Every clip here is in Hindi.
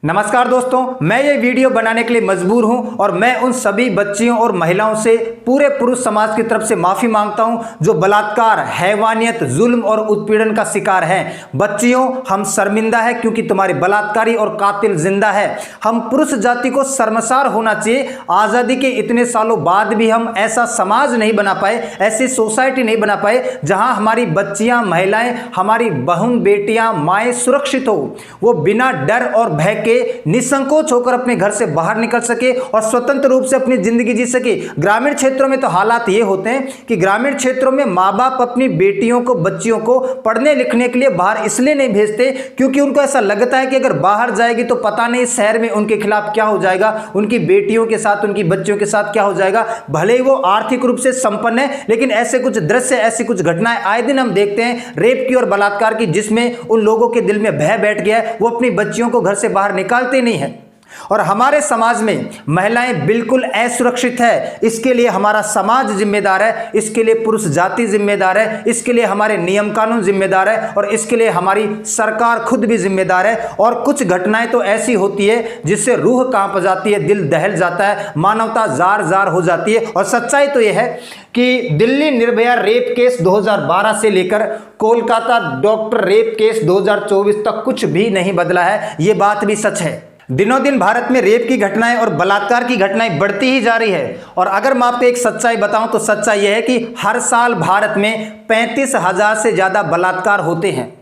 नमस्कार दोस्तों, मैं ये वीडियो बनाने के लिए मजबूर हूं और मैं उन सभी बच्चियों और महिलाओं से पूरे पुरुष समाज की तरफ से माफी मांगता हूं जो बलात्कार, हैवानियत, जुल्म और उत्पीड़न का शिकार हैं। बच्चियों, हम शर्मिंदा है क्योंकि तुम्हारे बलात्कारी और कातिल जिंदा है। हम पुरुष जाति को शर्मसार होना चाहिए। आजादी के इतने सालों बाद भी हम ऐसा समाज नहीं बना पाए, ऐसी सोसाइटी नहीं बना पाए जहां हमारी बच्चियां, महिलाएं, हमारी बहन, बेटियां, माएँ सुरक्षित हो। वो बिना डर और भय निसंकोच होकर अपने घर से बाहर निकल सके और स्वतंत्र रूप से अपनी जिंदगी जी सके। ग्रामीण क्षेत्रों में तो हालात ये होते हैं कि ग्रामीण क्षेत्रों में माँ बाप अपनी बेटियों को, बच्चियों को पढ़ने लिखने के लिए बाहर इसलिए नहीं भेजते क्योंकि उनको ऐसा लगता है कि अगर बाहर जाएगी तो पता नहीं शहर में उनके खिलाफ क्या हो जाएगा, उनकी बेटियों के साथ, उनकी बच्चियों के साथ क्या हो जाएगा। भले ही वो आर्थिक रूप से संपन्न है, लेकिन ऐसे कुछ दृश्य, ऐसी कुछ घटनाएं आए दिन हम देखते हैं रेप की और बलात्कार की, जिसमें उन लोगों के दिल में भय बैठ गया है। वो अपनी बच्चियों को घर से बाहर निकालते नहीं है। और हमारे समाज में महिलाएं बिल्कुल असुरक्षित है। इसके लिए हमारा समाज जिम्मेदार है, इसके लिए पुरुष जाति जिम्मेदार है, इसके लिए हमारे नियम कानून जिम्मेदार है और इसके लिए हमारी सरकार खुद भी जिम्मेदार है। और कुछ घटनाएं तो ऐसी होती है जिससे रूह कांप जाती है, दिल दहल जाता है, मानवता जार जार हो जाती है। और सच्चाई तो यह है कि दिल्ली निर्भया रेप केस 2012 से लेकर कोलकाता डॉक्टर रेप केस 2024 तक कुछ भी नहीं बदला है। यह बात भी सच है। दिनों दिन भारत में रेप की घटनाएं और बलात्कार की घटनाएं बढ़ती ही जा रही है। और अगर मैं आपको एक सच्चाई बताऊं तो सच्चाई यह है कि हर साल भारत में 35,000 से ज्यादा बलात्कार होते हैं।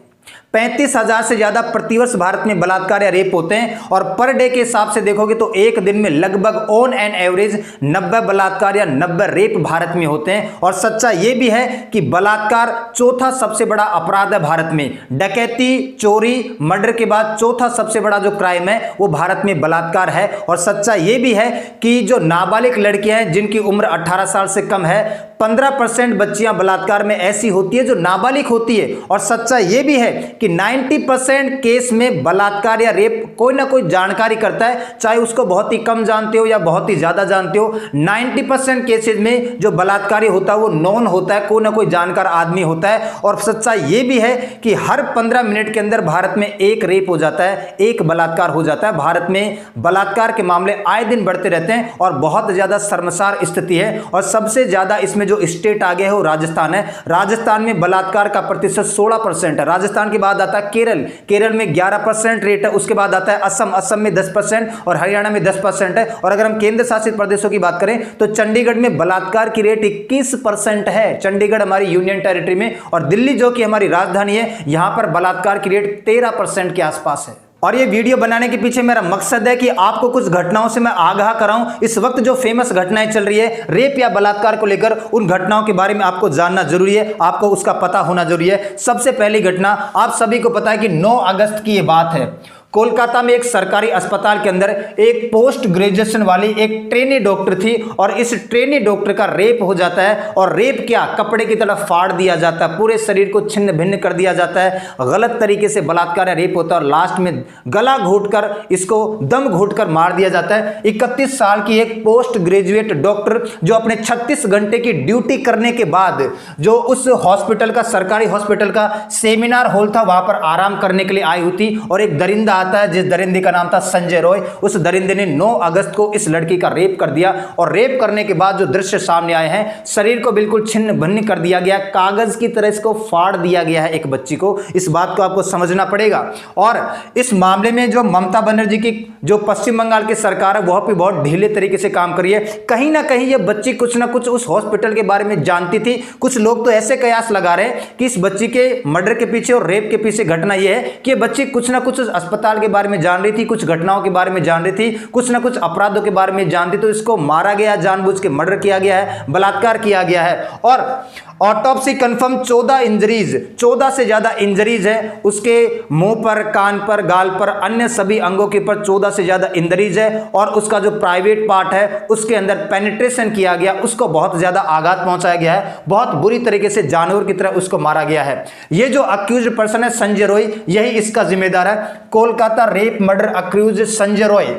35,000 से ज्यादा प्रतिवर्ष भारत में बलात्कार या रेप होते हैं। और पर डे के हिसाब से देखोगे तो एक दिन में लगभग ऑन एन एवरेज 90 बलात्कार या 90 रेप भारत में होते हैं। और सच्चा यह भी है कि बलात्कार चौथा सबसे बड़ा अपराध है भारत में। डकैती, चोरी, मर्डर के बाद चौथा सबसे बड़ा जो क्राइम है वो भारत में बलात्कार है। और सच्चा यह भी है कि जो नाबालिग लड़कियां हैं जिनकी उम्र 18 साल से कम है, 15% बच्चियां बलात्कार में ऐसी होती है जो नाबालिग होती है। और सच्चा यह भी है कि 90% केस में बलात्कार या रेप कोई ना कोई जानकारी करता है, चाहे उसको बहुत ही कम जानते हो या बहुत ही ज्यादा जानते हो। 90% केसेस में जो बलात्कारी होता है वो नॉन होता है, कोई ना कोई जानकार आदमी होता है। और सच्चा यह भी है कि हर 15 मिनट के अंदर भारत में एक रेप हो जाता है, एक बलात्कार हो जाता है। भारत में बलात्कार के मामले आए दिन बढ़ते रहते हैं और बहुत ज्यादा शर्मसार स्थिति है। और सबसे ज्यादा इसमें जो स्टेट आगे है वो राजस्थान है। राजस्थान में बलात्कार का प्रतिशत 16% है। राजस्थान के बाद आता है केरल, केरल में 11% रेट है। उसके बाद आता है असम, असम में 10% और हरियाणा में 10% है। और अगर हम केंद्र शासित प्रदेशों की बात करें तो चंडीगढ़ में बलात्कार की रेट 21% है। चंडीगढ़ हमारी यूनियन टेरिटरी में। और दिल्ली जो कि हमारी राजधानी है, यहां पर बलात्कार की रेट 13% के आसपास है। और ये वीडियो बनाने के पीछे मेरा मकसद है कि आपको कुछ घटनाओं से मैं आगाह कराऊं। इस वक्त जो फेमस घटनाएं चल रही है रेप या बलात्कार को लेकर, उन घटनाओं के बारे में आपको जानना जरूरी है, आपको उसका पता होना जरूरी है। सबसे पहली घटना आप सभी को पता है कि 9 अगस्त की ये बात है। कोलकाता में एक सरकारी अस्पताल के अंदर एक पोस्ट ग्रेजुएशन वाली एक ट्रेनी डॉक्टर थी और इस ट्रेनी डॉक्टर का रेप हो जाता है। और रेप क्या, कपड़े की तरह फाड़ दिया जाता है, पूरे शरीर को छिन्न भिन्न कर दिया जाता है, गलत तरीके से बलात्कार या रेप होता है और लास्ट में गला घोटकर, इसको दम घोटकर मार दिया जाता है। 31 साल की एक पोस्ट ग्रेजुएट डॉक्टर जो अपने 36 घंटे की ड्यूटी करने के बाद जो उस हॉस्पिटल का, सरकारी हॉस्पिटल का सेमिनार हॉल था, वहां पर आराम करने के लिए आई हुई थी। और एक दरिंदा आता है जिस दरिंदे का नाम था संजय रॉय। उस दरिंदे ने 9 अगस्त को इस लड़की का रेप कर दिया। और रेप करने के बाद जो दृश्य सामने आए हैं, शरीर को बिल्कुल छिन्न भिन्न कर दिया गया, कागज की तरह इसको फाड़ दिया गया है एक बच्ची को। इस बात को आपको समझना पड़ेगा। और इस मामले में जो ममता बनर्जी की जो पश्चिम बंगाल की सरकार है वह भी बहुत ढीले तरीके से काम करी है। कहीं ना कहीं ये बच्ची कुछ ना कुछ उस हॉस्पिटल के बारे में जानती थी। कुछ लोग तो ऐसे कयास लगा रहे हैं कि इस बच्ची के मर्डर के पीछे और रेप के पीछे घटना यह है कि बच्ची कुछ ना कुछ अस्पताल के बारे में जान रही थी, कुछ घटनाओं के बारे में जान रही थी, कुछ ना कुछ अपराधों के बारे में जानती, तो इसको मारा गया, जानबूझ के मर्डर किया गया है, बलात्कार किया गया है। और ऑटोप्सी कंफर्म 14 इंजरीज, 14 से ज्यादा इंजरीज है उसके मुंह पर, कान पर, गाल पर, अन्य सभी अंगों के ऊपर 14 से ज्यादा इंजरीज है। और उसका जो प्राइवेट पार्ट है उसके अंदर पेनिट्रेशन किया गया, उसको बहुत ज्यादा आघात पहुंचाया गया है, बहुत बुरी तरीके से जानवर की तरह उसको मारा गया है। ये जो अक्यूज्ड पर्सन है संजय रॉय, यही इसका जिम्मेदार है। Kolkata rape murder accused Sanjay Roy,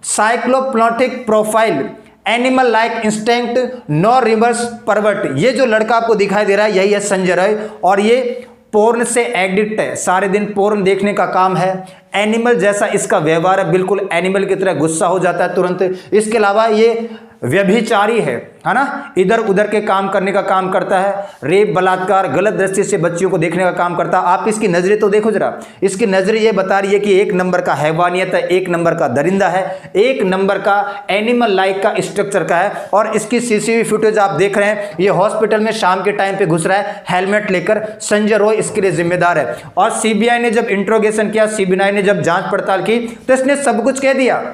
साइक्लोप्नोटिक profile, animal like instinct, no reverse pervert. ये जो लड़का आपको दिखाई दे रहा है यही है संजय रॉय। और ये पोर्न से एडिक्ट है, सारे दिन पोर्न देखने का काम है। एनिमल जैसा इसका व्यवहार है, बिल्कुल एनिमल की तरह गुस्सा हो जाता है तुरंत। इसके अलावा ये व्यभिचारी है ना, इधर उधर के काम करने का काम करता है, रेप बलात्कार गलत दृष्टि से बच्चियों को देखने का काम करता है। आप इसकी नजरें तो देखो जरा, इसकी नजरें ये बता रही है कि एक नंबर का हैवानियत है, एक नंबर का दरिंदा है, एक नंबर का एनिमल लाइक का स्ट्रक्चर का है। और इसकी सीसीटीवी फुटेज आप देख रहे हैं, ये हॉस्पिटल में शाम के टाइम पे घुस रहा है हेलमेट लेकर। संजय रॉय इसके लिए जिम्मेदार है। और सीबीआई ने जब इंट्रोगेशन किया, सीबीआई ने जब जांच पड़ताल की, तो इसने सब कुछ कह दिया,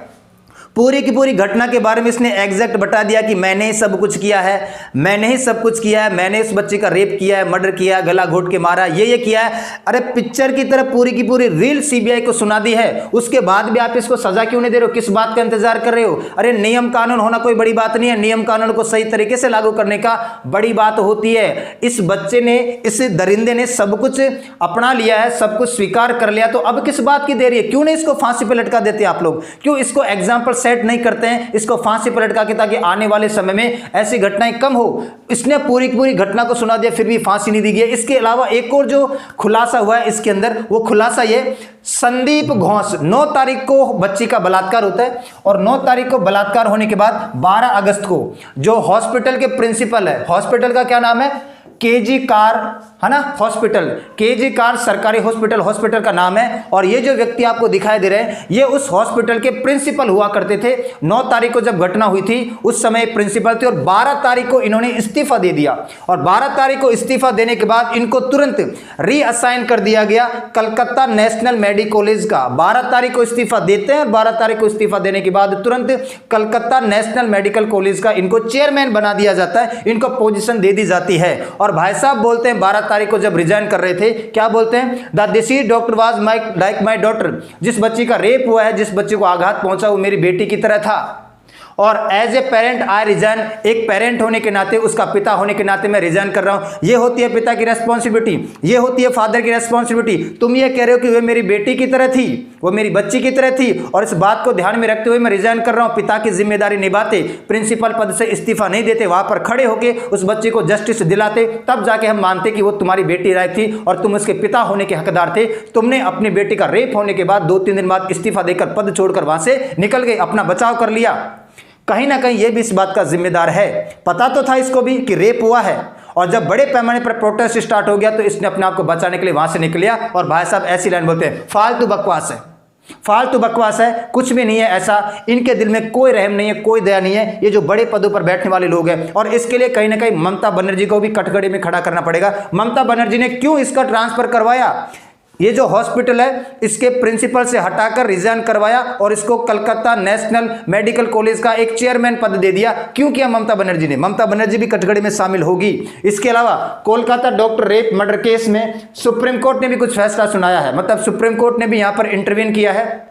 पूरी की पूरी घटना के बारे में इसने एग्जैक्ट बता दिया कि मैंने ही सब कुछ किया है, मैंने ही सब कुछ किया है, मैंने इस बच्चे का रेप किया है, मर्डर किया है, गला घोट के मारा, ये किया है। अरे पिक्चर की तरह पूरी की पूरी रील सीबीआई को सुना दी है, उसके बाद भी आप इसको सजा क्यों नहीं दे रहे हो? किस बात का इंतजार कर रहे हो? अरे नियम कानून होना कोई बड़ी बात नहीं है, नियम कानून को सही तरीके से लागू करने का बड़ी बात होती है। इस बच्चे ने, इस दरिंदे ने सब कुछ अपना लिया है, सब कुछ स्वीकार कर लिया, तो अब किस बात की देरी है? क्यों नहीं इसको फांसी पे लटका देते आप लोग? क्यों इसको एग्जाम्पल सेट नहीं करते हैं, इसको फांसी पर लटका के, ताकि आने वाले समय में ऐसी घटनाएं कम हो? इसने पूरी की पूरी घटना को सुना दिया, फिर भी फांसी नहीं दी गई। इसके अलावा एक और जो खुलासा हुआ है इसके अंदर, वो खुलासा ये, संदीप घोष, 9 तारीख को बच्ची का बलात्कार होता है, और 9 तारीख को बलात्कार होने के बाद 12 अगस्त को जो हॉस्पिटल के प्रिंसिपल है, हॉस्पिटल का क्या नाम है? केजी कार, है ना, हॉस्पिटल, केजी कार सरकारी हॉस्पिटल, हॉस्पिटल का नाम है। और ये जो व्यक्ति आपको दिखाई दे रहे हैं, ये उस हॉस्पिटल के प्रिंसिपल हुआ करते थे। 9 तारीख को जब घटना हुई थी उस समय प्रिंसिपल थे, और 12 तारीख को इन्होंने इस्तीफा दे दिया। और 12 तारीख को इस्तीफा देने के बाद इनको तुरंत रीअसाइन कर दिया गया कलकत्ता नेशनल मेडिकल कॉलेज का। 12 तारीख को इस्तीफा देते हैं, और 12 तारीख को इस्तीफा देने के बाद तुरंत कलकत्ता नेशनल मेडिकल कॉलेज का इनको चेयरमैन बना दिया जाता है, इनको पोजीशन दे दी जाती है। और भाई साहब बोलते हैं 12 तारीख को जब रिजाइन कर रहे थे, क्या बोलते हैं? The deceased doctor was like my daughter, जिस बच्ची का रेप हुआ है, जिस बच्चे को आघात पहुंचा, वो मेरी बेटी की तरह था। और as a parent I resign, एक पेरेंट होने के नाते, उसका पिता होने के नाते मैं रिजाइन कर रहा हूं। ये होती है पिता की रेस्पॉन्सिबिलिटी, ये होती है फादर की रेस्पॉन्सिबिलिटी। तुम ये कह रहे हो कि वे मेरी बेटी की तरह थी, वो मेरी बच्ची की तरह थी, और इस बात को ध्यान में रखते हुए मैं रिजाइन कर रहा हूं। पिता की जिम्मेदारी निभाते, प्रिंसिपल पद से इस्तीफा नहीं देते, वहां पर खड़े होकर उस बच्चे को जस्टिस दिलाते, तब जाके हम मानते कि वो तुम्हारी बेटी लायक थी और तुम उसके पिता होने के हकदार थे। तुमने अपनी बेटी का रेप होने के बाद 2-3 दिन बाद इस्तीफा देकर, पद छोड़कर वहां से निकल गए, अपना बचाव कर लिया। कहीं ना कहीं ये भी इस बात का जिम्मेदार है। पता तो था इसको भी कि रेप हुआ है, और जब बड़े पैमाने पर प्रोटेस्ट स्टार्ट हो गया तो इसने अपने आप को बचाने के लिए वहां से निकल लिया। और भाई साहब ऐसी लाइन बोलते हैं, फालतू बकवास है, फालतू बकवास है, कुछ भी नहीं है ऐसा। इनके दिल में कोई रहम नहीं है, कोई दया नहीं है, ये जो बड़े पदों पर बैठने वाले लोग हैं। और इसके लिए कहीं ना कहीं ममता बनर्जी को भी कटघरे में खड़ा करना पड़ेगा। ममता बनर्जी ने क्यों इसका ट्रांसफर करवाया? ये जो हॉस्पिटल है इसके प्रिंसिपल से हटाकर रिजाइन करवाया, और इसको कलकत्ता नेशनल मेडिकल कॉलेज का एक चेयरमैन पद दे दिया। क्यों किया ममता बनर्जी ने? ममता बनर्जी भी कटघरे में शामिल होगी। इसके अलावा Kolkata doctor rape murder case में सुप्रीम कोर्ट ने भी कुछ फैसला सुनाया है, मतलब सुप्रीम कोर्ट ने भी यहां पर इंटरवीन किया है।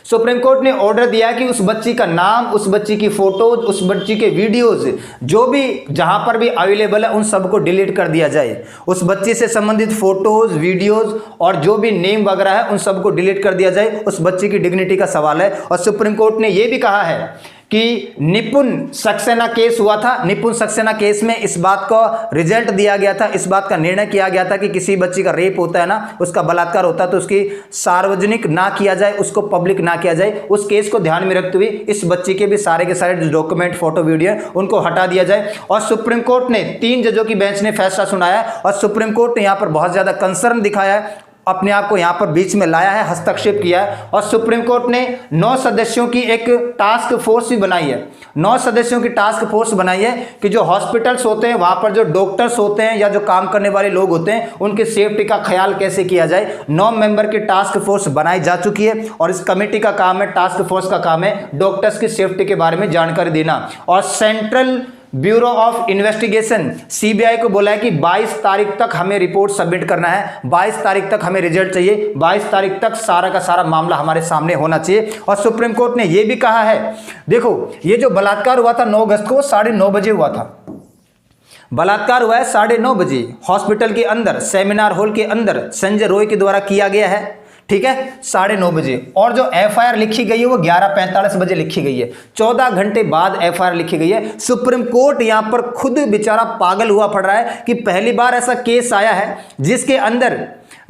सुप्रीम कोर्ट ने ऑर्डर दिया कि उस बच्ची का नाम, उस बच्ची की फोटोज, उस बच्ची के वीडियोज जो भी जहां पर भी अवेलेबल है उन सबको डिलीट कर दिया जाए। उस बच्ची से संबंधित फोटोज, वीडियोज और जो भी नेम वगैरह है उन सबको डिलीट कर दिया जाए। उस बच्ची की डिग्निटी का सवाल है। और सुप्रीम कोर्ट ने यह भी कहा है कि निपुण सक्सेना केस हुआ था, निपुण सक्सेना केस में इस बात का रिजल्ट दिया गया था, इस बात का निर्णय किया गया था कि किसी बच्ची का रेप होता है ना, उसका बलात्कार होता है तो उसकी सार्वजनिक ना किया जाए, उसको पब्लिक ना किया जाए। उस केस को ध्यान में रखते हुए इस बच्ची के भी सारे के सारे डॉक्यूमेंट, फोटो, वीडियो उनको हटा दिया जाए। और सुप्रीम कोर्ट ने 3 जजों की बेंच ने फैसला सुनाया, और सुप्रीम कोर्ट ने यहां पर बहुत ज्यादा कंसर्न दिखाया है, अपने आप को यहां पर बीच में लाया है, हस्तक्षेप किया है। और सुप्रीम कोर्ट ने 9 सदस्यों की एक टास्क फोर्स भी बनाई है। 9 सदस्यों की टास्क फोर्स बनाई है कि जो हॉस्पिटल्स होते हैं वहां पर जो डॉक्टर्स होते हैं या जो काम करने वाले लोग होते हैं उनकी सेफ्टी का ख्याल कैसे किया जाए। 9 मेंबर की टास्क फोर्स बनाई जा चुकी है, और इस कमेटी का काम है, टास्क फोर्स का काम है डॉक्टर्स की सेफ्टी के बारे में जानकारी देना। और central bureau of investigation CBI को बोला है कि 22 तारीख तक हमें रिपोर्ट सबमिट करना है, 22 तारीख तक हमें रिजल्ट चाहिए, 22 तारीख तक सारा का सारा मामला हमारे सामने होना चाहिए। और सुप्रीम कोर्ट ने यह भी कहा है, देखो ये जो बलात्कार हुआ था 9 अगस्त को 9:30 बजे हुआ था। बलात्कार हुआ है 9:30 बजे हॉस्पिटल के अंदर, सेमिनार हॉल के अंदर संजय रॉय के द्वारा किया गया है। ठीक है, 9:30 बजे। और जो एफआईआर लिखी गई है वो 11:45 बजे लिखी गई है, 14 घंटे बाद एफआईआर लिखी गई है। सुप्रीम कोर्ट यहां पर खुद बेचारा पागल हुआ पड़ रहा है कि पहली बार ऐसा केस आया है जिसके अंदर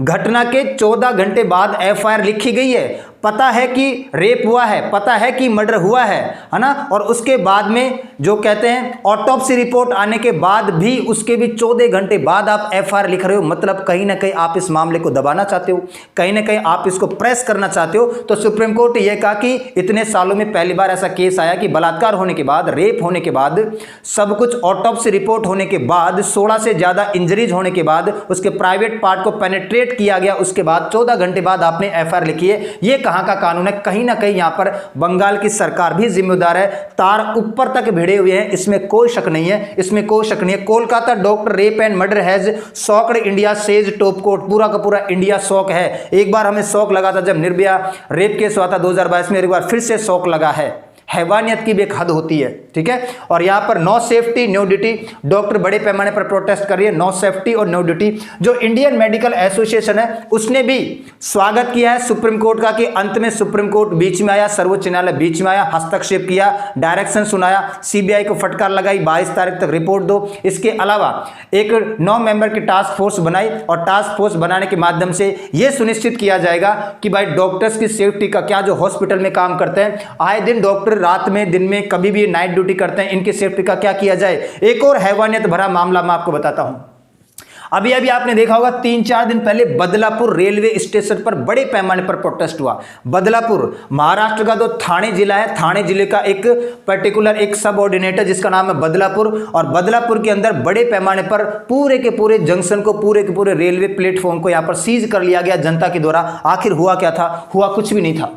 घटना के 14 घंटे बाद एफआईआर लिखी गई है। पता है कि रेप हुआ है, पता है कि मर्डर हुआ है ना, और उसके बाद में जो कहते हैं ऑटोप्सी रिपोर्ट आने के बाद भी, उसके भी 14 घंटे बाद आप एफआईआर लिख रहे हो। मतलब कहीं ना कहीं आप इस मामले को दबाना चाहते हो, कहीं ना कहीं आप इसको प्रेस करना चाहते हो। तो सुप्रीम कोर्ट यह कहा कि इतने सालों में पहली बार ऐसा केस आया कि बलात्कार होने के बाद, रेप होने के बाद, सब कुछ ऑटोप्सी रिपोर्ट होने के बाद, 16 से ज्यादा इंजरीज होने के बाद, उसके प्राइवेट पार्ट को पेनिट्रेट किया गया, उसके बाद 14 घंटे बाद आपने एफआईआर लिखी है। यह कहां का कानून है? कहीं ना कहीं यहां पर बंगाल की सरकार भी जिम्मेदार है। तार ऊपर तक भिड़े हुए हैं, इसमें कोई शक नहीं है, इसमें कोई शक नहीं है। Kolkata doctor rape and murder has shocked India says top court. पूरा का पूरा इंडिया शॉक है। एक बार हमें शॉक लगा था जब निर्भया रेप केस हुआ था 2022 में, एक बार फिर से शॉक लगा है। हैवानियत की भी एक हद होती है, ठीक है। और यहां पर no safety no duty, doctor बड़े पैमाने पर प्रोटेस्ट कर रही है, नो सेफ्टी और नो ड्यूटी। जो इंडियन मेडिकल एसोसिएशन है उसने भी स्वागत किया है सुप्रीम कोर्ट का कि अंत में सुप्रीम कोर्ट बीच में आया, सर्वोच्च न्यायालय बीच में आया, हस्तक्षेप किया, डायरेक्शन सुनाया, सीबीआई को फटकार लगाई, 22 तारीख तक रिपोर्ट दो। इसके अलावा एक 9 मेंबर की टास्क फोर्स बनाई और टास्क फोर्स बनाने के माध्यम से यह सुनिश्चित किया जाएगा कि भाई डॉक्टर्स की सेफ्टी का क्या, जो हॉस्पिटल में काम करते हैं, आए दिन डॉक्टर रात में, दिन में, कभी भी नाइट ड्यूटी करते हैं, इनकी सेफ्टी का क्या किया जाए। एक और हैवानियत भरा मामला मैं आपको बताता हूं। अभी आपने देखा होगा 3-4 दिन पहले बदलापुर रेलवे स्टेशन पर बड़े पैमाने पर प्रोटेस्ट हुआ। बदलापुर महाराष्ट्र का जो थाने जिला है, थाने जिले का एक पर्टिकुलर एक सब ऑर्डिनेटर जिसका नाम है बदलापुर, और बदलापुर के अंदर बड़े पैमाने पर पूरे के पूरे जंक्शन को, पूरे के पूरे रेलवे प्लेटफॉर्म को यहां पर सीज कर लिया गया जनता के द्वारा। आखिर हुआ क्या था? हुआ कुछ भी नहीं था।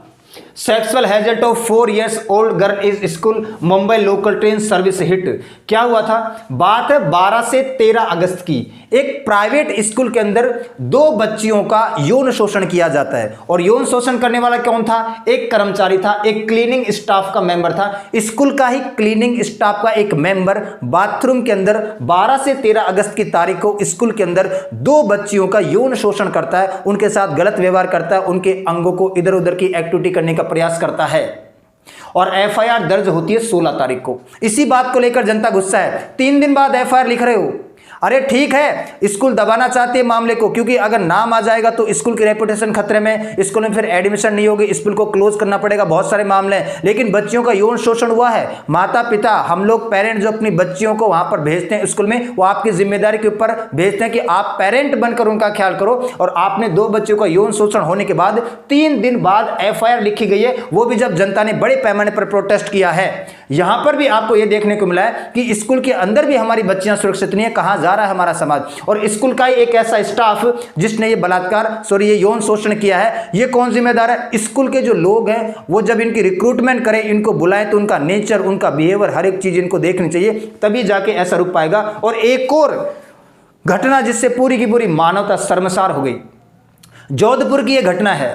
Sexual hazard of 4 years old girl is school, Mumbai local train service hit. क्या हुआ था? बात है 12 से 13 अगस्त की। एक प्राइवेट स्कूल के अंदर 2 बच्चियों का यौन शोषण किया जाता है, और यौन शोषण करने वाला कौन था? एक कर्मचारी था, एक क्लीनिंग स्टाफ का मेंबर था। स्कूल का ही क्लीनिंग स्टाफ का एक मेंबर बाथरूम के अंदर 12 से 13 अगस्त की तारीख को स्कूल के अंदर 2 बच्चियों का यौन शोषण करता है, उनके साथ गलत व्यवहार करता है, उनके अंगों को इधर उधर की एक्टिविटी करने का प्रयास करता है। और एफआईआर दर्ज होती है 16 तारीख को। इसी बात को लेकर जनता गुस्सा है। 3 दिन बाद एफआईआर लिख रहे हो। अरे ठीक है, स्कूल दबाना चाहते हैं मामले को, क्योंकि अगर नाम आ जाएगा तो स्कूल की रेपुटेशन खतरे में, स्कूल में फिर एडमिशन नहीं होगी, स्कूल को क्लोज करना पड़ेगा, बहुत सारे मामले हैं। लेकिन बच्चियों का यौन शोषण हुआ है, माता पिता, हम लोग पेरेंट जो अपनी बच्चियों को वहां पर भेजते हैं स्कूल में, वो आपकी जिम्मेदारी के ऊपर भेजते हैं कि आप पेरेंट बनकर उनका ख्याल करो। और आपने 2 बच्चों का यौन शोषण होने के बाद 3 दिन बाद एफआईआर लिखी गई है, वो भी जब जनता ने बड़े पैमाने पर प्रोटेस्ट किया है। यहां पर भी आपको यह देखने को मिला है कि स्कूल के अंदर भी हमारी बच्चियां सुरक्षित नहीं है। कहां जा रहा है हमारा समाज? और स्कूल का ही एक ऐसा स्टाफ जिसने ये बलात्कार ये यौन शोषण किया है, ये कौन जिम्मेदार है? स्कूल के जो लोग हैं वो जब इनकी रिक्रूटमेंट करें, इनको बुलाएं, तो उनका नेचर, उनका बिहेवियर, हर एक चीज इनको देखनी चाहिए, तभी जाके ऐसा रुक पाएगा। और एक और घटना जिससे पूरी की पूरी मानवता शर्मसार हो गई, जोधपुर की यह घटना है।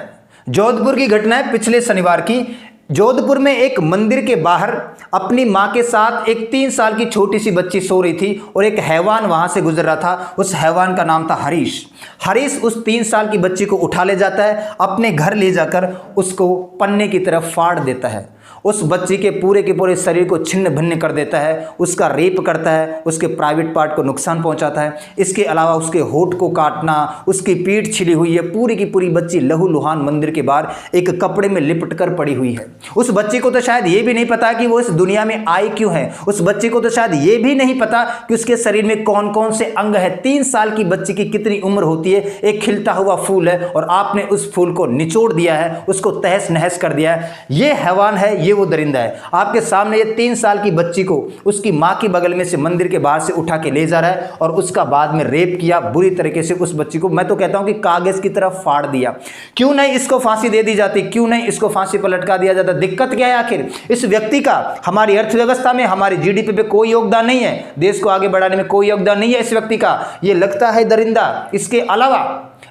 जोधपुर की घटना है पिछले शनिवार की। जोधपुर में एक मंदिर के बाहर अपनी मां के साथ एक 3 साल की छोटी सी बच्ची सो रही थी, और एक हैवान वहां से गुजर रहा था। उस हैवान का नाम था हरीश। हरीश उस 3 साल की बच्ची को उठा ले जाता है, अपने घर ले जाकर उसको पन्ने की तरफ फाड़ देता है, उस बच्ची के पूरे शरीर को छिन्न भिन्न कर देता है, उसका रेप करता है, उसके प्राइवेट पार्ट को नुकसान पहुंचाता है। इसके अलावा उसके होठ को काटना, उसकी पीठ छिली हुई है, पूरी की पूरी बच्ची लहूलुहान मंदिर के बाहर एक कपड़े में लिपट कर पड़ी हुई है। उस बच्ची को तो शायद ये भी नहीं पता कि वो इस दुनिया में आई क्यों है। उस बच्ची को तो शायद ये भी नहीं पता कि उसके शरीर में कौन कौन से अंग है। 3 साल की बच्ची की कितनी उम्र होती है? एक खिलता हुआ फूल है, और आपने उस फूल को निचोड़ दिया है, उसको तहस नहस कर दिया है। ये हैवान है, ये वो दरिंदा है। आपके सामने ये 3 साल की बच्ची को उसकी मां की बगल में से मंदिर के बाहर से उठा के ले जा रहा है, और उसका बाद में रेप किया बुरी तरीके से। उस बच्ची को मैं तो कहता हूं कि कागज की तरफ फाड़ दिया। क्यों नहीं इसको फांसी दे दी जाती? क्यों नहीं इसको फांसी पर लटका दिया जाता? दिक्कत क्या है आखिर? इस व्यक्ति का हमारी अर्थव्यवस्था में, हमारी जीडीपी पे कोई योगदान नहीं है, देश को आगे बढ़ाने में कोई योगदान नहीं है इस व्यक्ति का। ये लगता है दरिंदा। इसके अलावा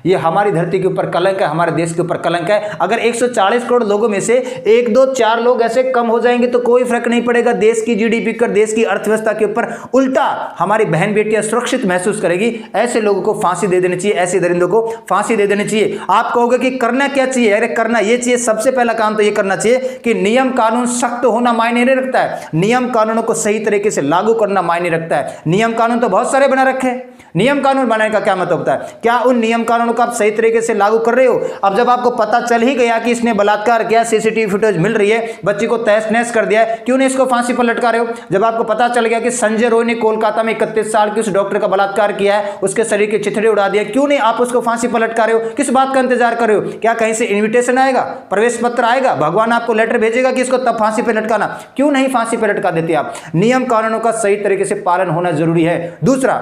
ये हमारी धरती के ऊपर कलंक है, हमारे देश के ऊपर कलंक है। अगर 140 करोड़ लोगों में से 1, 2, 4 लोग ऐसे कम हो जाएंगे तो कोई फर्क नहीं पड़ेगा देश की जीडीपी पर, देश की अर्थव्यवस्था के ऊपर। उल्टा हमारी बहन बेटियां सुरक्षित महसूस करेगी। ऐसे लोगों को फांसी दे देनी चाहिए, ऐसे दरिंदों को फांसी दे देनी चाहिए। आप कहोगे कि करना क्या चाहिए? अरे करना ये चाहिए, सबसे पहला काम तो ये करना चाहिए कि नियम कानून सख्त होना मायने नहीं रखता है, नियम कानूनों को सही तरीके से लागू करना मायने रखता है। नियम कानून तो बहुत सारे बना रखे हैं, नियम कानून बनाने का क्या मतलब होता है? क्या उन नियम कानूनों को आप सही तरीके से लागू कर रहे हो? अब जब आपको पता चल ही गया कि इसने बलात्कार किया, सीसीटीवी फुटेज मिल रही है, बच्ची को तहस नहस कर दिया है, क्यों नहीं इसको फांसी पर लटका रहे हो? जब आपको पता चल गया कि संजय रॉय ने कोलकाता में 31 साल के उस डॉक्टर का बलात्कार किया है, उसके शरीर के चिथड़े उड़ा दिया, क्यों नहीं आप उसको फांसी पर लटका रहे हो? किस बात का इंतजार कर रहे हो? क्या कहीं से इन्विटेशन आएगा, प्रवेश पत्र आएगा, भगवान आपको लेटर भेजेगा कि इसको तब फांसी पर लटकाना? क्यों नहीं फांसी पर लटका देते आप? नियम कानूनों का सही तरीके से पालन होना जरूरी है। दूसरा,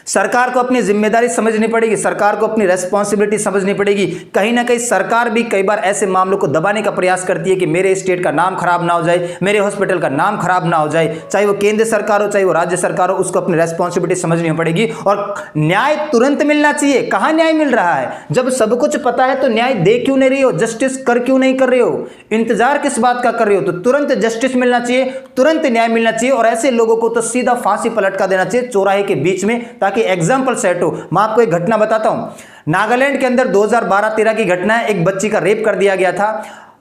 सरकार को अपनी जिम्मेदारी समझनी पड़ेगी, सरकार को अपनी रेस्पॉन्सिबिलिटी समझनी पड़ेगी। कहीं ना कहीं सरकार भी कई बार ऐसे मामलों को दबाने का प्रयास करती है कि मेरे स्टेट का नाम खराब ना हो जाए, मेरे हॉस्पिटल का नाम खराब ना हो जाए। चाहे वो केंद्र सरकार हो, चाहे वो राज्य सरकार हो, उसको अपनी रेस्पॉन्सिबिलिटी समझनी पड़ेगी। और न्याय तुरंत मिलना चाहिए। कहाँ न्याय मिल रहा है? जब सब कुछ पता है तो न्याय दे क्यों नहीं रही हो? जस्टिस कर क्यों नहीं कर रहे हो? इंतजार किस बात का कर रहे हो? तो तुरंत जस्टिस मिलना चाहिए, तुरंत न्याय मिलना चाहिए। और ऐसे लोगों को तो सीधा फांसी पर लटका देना चाहिए चौराहे के बीच में, ताकि एग्जाम्पल सेट हो। मैं आपको एक घटना बताता हूं। नागालैंड के अंदर 2012-13 की घटना है। एक बच्ची का रेप कर दिया गया था।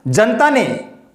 जनता ने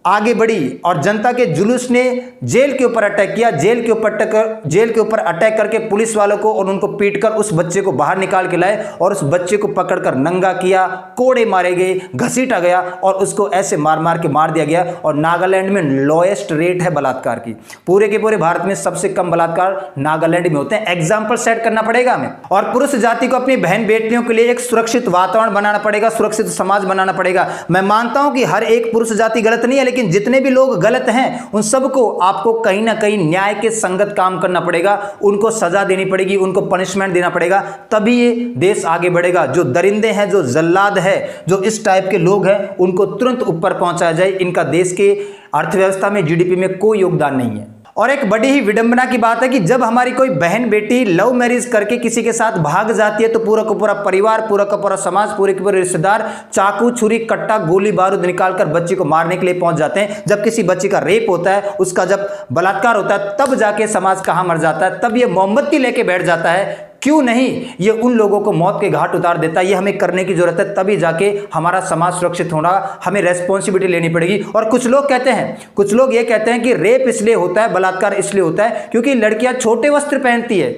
आगे बढ़ी और जनता के जुलूस ने जेल के ऊपर अटैक किया। जेल के ऊपर अटैक करके पुलिस वालों को और उनको पीटकर उस बच्चे को बाहर निकाल के लाए और उस बच्चे को पकड़कर नंगा किया, कोड़े मारे गए, घसीटा गया और उसको ऐसे मार के मार दिया गया। और नागालैंड में लोएस्ट रेट है बलात्कार की। पूरे के पूरे भारत में सबसे कम बलात्कार नागालैंड में होते हैं। एग्जाम्पल सेट करना पड़ेगा हमें। और पुरुष जाति को अपनी बहन बेटियों के लिए एक सुरक्षित वातावरण बनाना पड़ेगा, सुरक्षित समाज बनाना पड़ेगा। मैं मानता हूं कि हर एक पुरुष जाति गलत नहीं है, लेकिन जितने भी लोग गलत हैं उन सबको आपको कहीं ना कहीं न्याय के संगत काम करना पड़ेगा, उनको सजा देनी पड़ेगी, उनको पनिशमेंट देना पड़ेगा, तभी ये देश आगे बढ़ेगा। जो दरिंदे हैं, जो जल्लाद है, जो इस टाइप के लोग हैं, उनको तुरंत ऊपर पहुंचाया जाए। इनका देश के अर्थव्यवस्था में, जीडीपी में कोई योगदान नहीं है। और एक बड़ी ही विडंबना की बात है कि जब हमारी कोई बहन बेटी लव मैरिज करके किसी के साथ भाग जाती है तो पूरा का पूरा परिवार, पूरा का पूरा समाज, पूरे के पूरे रिश्तेदार चाकू, छुरी, कट्टा, गोली बारूद निकालकर बच्ची को मारने के लिए पहुंच जाते हैं। जब किसी बच्ची का रेप होता है, उसका जब बलात्कार होता है, तब जाके समाज कहां मर जाता है, तब ये मोमबत्ती लेके बैठ जाता है। क्यों नहीं? ये उन लोगों को मौत के घाट उतार देता है। ये हमें करने की जरूरत है, तभी जाके हमारा समाज सुरक्षित होगा। हमें रेस्पॉन्सिबिलिटी लेनी पड़ेगी। और कुछ लोग ये कहते हैं कि रेप इसलिए होता है, बलात्कार इसलिए होता है क्योंकि लड़कियां छोटे वस्त्र पहनती है,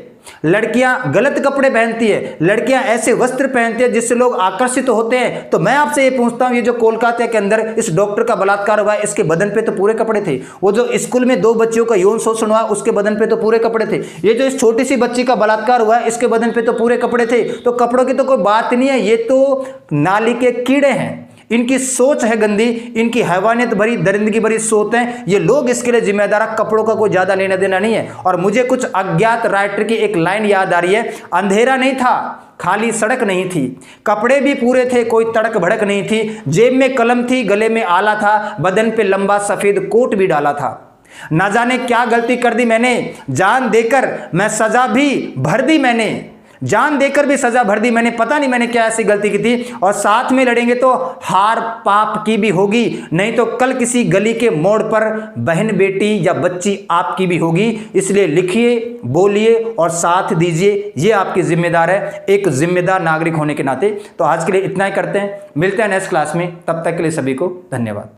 लड़कियां गलत कपड़े पहनती है, लड़कियां ऐसे वस्त्र पहनती है जिससे लोग आकर्षित होते हैं। तो मैं आपसे ये पूछता हूं, ये जो कोलकाता के अंदर इस डॉक्टर का बलात्कार हुआ, इसके बदन पे तो पूरे कपड़े थे। वो जो स्कूल में 2 बच्चियों का यौन शोषण हुआ, उसके बदन पे तो पूरे कपड़े थे। ये जो इस छोटी सी बच्ची का बलात्कार हुआ, इसके बदन पे तो पूरे कपड़े थे। तो कपड़ों की तो कोई बात नहीं है, ये तो नाली के कीड़े हैं। इनकी सोच है गंदी, इनकी हैवानियत भरी, दरिंदगी भरी सोच है। ये लोग इसके लिए जिम्मेदार है, कपड़ों का कोई ज्यादा लेना देना नहीं है। और मुझे कुछ अज्ञात राइटर की एक लाइन याद आ रही है, अंधेरा नहीं था, खाली सड़क नहीं थी, कपड़े भी पूरे थे, कोई तड़क भड़क नहीं थी, जेब में कलम थी, गले में आला था, बदन पे लंबा सफेद कोट भी डाला था। ना जाने क्या गलती कर दी मैंने, जान देकर मैं सजा भी भर दी मैंने, जान देकर भी सजा भर दी मैंने। पता नहीं मैंने क्या ऐसी गलती की थी। और साथ में लड़ेंगे तो हार पाप की भी होगी, नहीं तो कल किसी गली के मोड़ पर बहन बेटी या बच्ची आपकी भी होगी। इसलिए लिखिए, बोलिए और साथ दीजिए, ये आपकी जिम्मेदार है एक जिम्मेदार नागरिक होने के नाते। तो आज के लिए इतना ही करते हैं, मिलते हैं नेक्स्ट क्लास में। तब तक के लिए सभी को धन्यवाद।